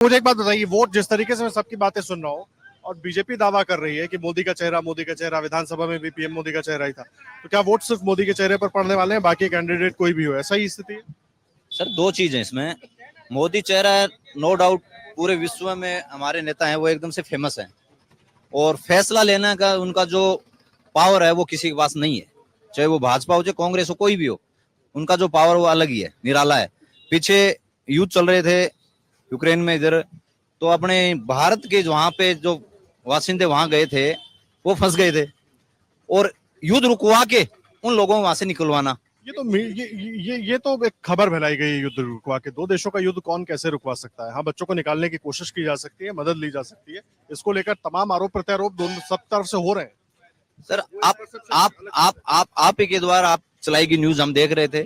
मुझे एक बात बताइए, वोट जिस तरीके से मैं सबकी बातें सुन रहा हूँ और बीजेपी दावा कर रही है कि मोदी का चेहरा, विधानसभा में भी पीएम मोदी का चेहरा ही था, तो क्या वोट सिर्फ मोदी के चेहरे पर पड़ने वाले हैं, बाकी कैंडिडेट कोई भी हो, ऐसा ही स्थिति है? सर दो चीज है इसमें। मोदी चेहरा नो डाउट पूरे विश्व में हमारे नेता हैं वो एकदम से फेमस हैं, और फैसला लेने का उनका जो पावर है वो किसी के पास नहीं है, चाहे वो भाजपा हो चाहे कांग्रेस हो कोई भी हो, उनका जो पावर वो अलग ही है, निराला है। पीछे युद्ध चल रहे थे यूक्रेन में इधर, तो अपने भारत के वहां पे जो वासिंदे वहां गए थे वो फंस गए थे, और युद्ध रुकवा के उन लोगों को वहां से निकलवाना। ये तो एक खबर फैलाई गई है, युद्ध रुकवा के। दो देशों का युद्ध कौन कैसे रुकवा सकता है? हाँ, बच्चों को निकालने की कोशिश की जा सकती है, मदद ली जा सकती है, इसको लेकर तमाम आरोप प्रत्यारोप दोनों सब तरफ से हो रहे हैं। सर आप ही के द्वारा आप चलाई गई न्यूज हम देख रहे थे,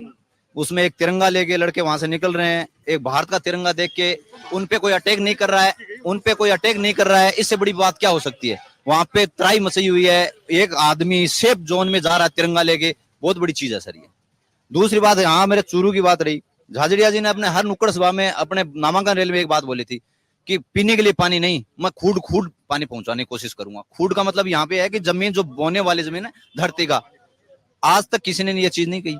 उसमें एक तिरंगा लेके लड़के वहां से निकल रहे हैं, एक भारत का तिरंगा देख के उन पे कोई अटैक नहीं कर रहा है, इससे बड़ी बात क्या हो सकती है? वहां पे त्राई मची हुई है, एक आदमी सेफ जोन में जा रहा है तिरंगा लेके, बहुत बड़ी चीज है सर ये। दूसरी बात, यहाँ मेरे चूरू की बात रही, झाझड़िया जी ने अपने हर नुक्कड़ सभा में अपने नामांकन रैली में एक बात बोली थी कि पीने के लिए पानी नहीं, मैं खूड पानी पहुंचाने की कोशिश करूंगा। खूड का मतलब यहाँ पे है कि जमीन जो बोने वाली जमीन है धरती का, आज तक किसी ने ये चीज नहीं कही।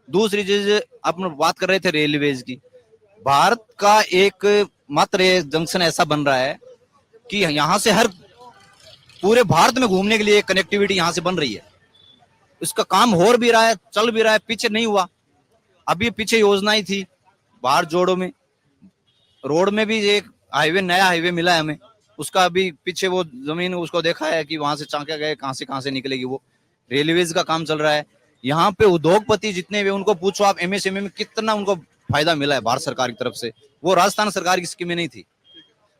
दूसरी चीज, अपन बात कर रहे थे रेलवेज की, भारत का एक मात्र जंक्शन ऐसा बन रहा है कि यहाँ से हर पूरे भारत में घूमने के लिए कनेक्टिविटी यहाँ से बन रही है, इसका काम हो भी रहा है, चल भी रहा है, पीछे नहीं हुआ। अभी पीछे योजनाएं थी बाहर जोड़ो में, रोड में भी एक हाईवे, नया हाईवे मिला है हमें, उसका अभी पीछे वो जमीन उसको देखा है कि वहां से चांके गए, कहां से निकलेगी वो। रेलवेज का काम चल रहा है यहाँ पे, उद्योगपति जितने भी उनको पूछो आप एमएसएमई में कितना उनको फायदा मिला है भारत सरकार की तरफ से, वो राजस्थान सरकार की स्कीमें नहीं थी,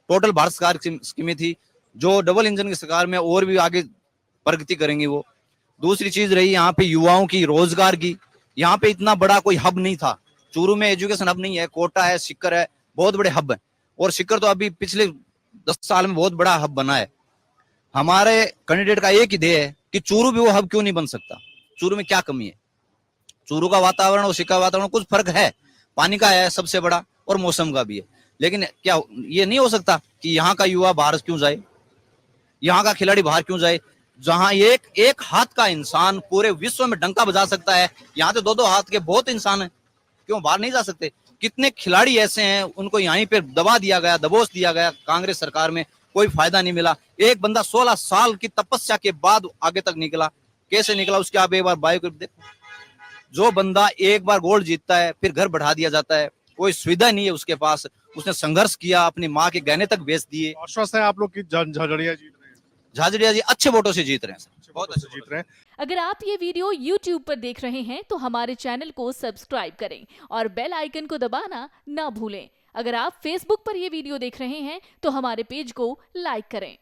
टोटल भारत सरकार की स्कीमें थी, जो डबल इंजन की सरकार में और भी आगे प्रगति करेंगे वो। दूसरी चीज रही यहाँ पे युवाओं की रोजगार की, यहाँ पे इतना बड़ा कोई हब नहीं था, चूरू में एजुकेशन हब नहीं है, कोटा है, सिक्कर है, बहुत बड़े हब है, और सिक्कर तो अभी पिछले 10 साल में बहुत बड़ा हब बना है। हमारे कैंडिडेट का एक ही ध्येय है कि चूरू भी वो हब क्यों नहीं बन सकता, चूरू में क्या कमी है? चूरू का वातावरण और सिक्कर वातावरण कुछ फर्क है, पानी का है सबसे बड़ा और मौसम का भी है, लेकिन क्या ये नहीं हो सकता कि यहाँ का युवा बाहर क्यों जाए, यहाँ का खिलाड़ी बाहर क्यों जाए? जहां एक हाथ का इंसान पूरे विश्व में डंका बजा सकता है, यहाँ तो दो हाथ के बहुत इंसान हैं, क्यों बाहर नहीं जा सकते? कितने खिलाड़ी ऐसे हैं उनको यहीं पे दबा दिया गया, दबोच दिया गया, कांग्रेस सरकार में कोई फायदा नहीं मिला। एक बंदा 16 साल की तपस्या के बाद आगे तक निकला, कैसे निकला उसके आप एक बार बायो देखो। जो बंदा एक बार गोल्ड जीतता है फिर घर बढ़ा दिया जाता है, कोई सुविधा नहीं है उसके पास, उसने संघर्ष किया, अपनी माँ के गहने तक बेच दिए। आश्वस्त है आप लोग की झाझड़िया जीत रहे हैं? झाझड़िया जी अच्छे वोटों से जीत रहे हैं सर, बहुत अच्छे जीत रहे हैं। अगर आप ये वीडियो YouTube पर देख रहे हैं तो हमारे चैनल को सब्सक्राइब करें और बेल आइकन को दबाना ना भूलें। अगर आप Facebook पर ये वीडियो देख रहे हैं तो हमारे पेज को लाइक करें।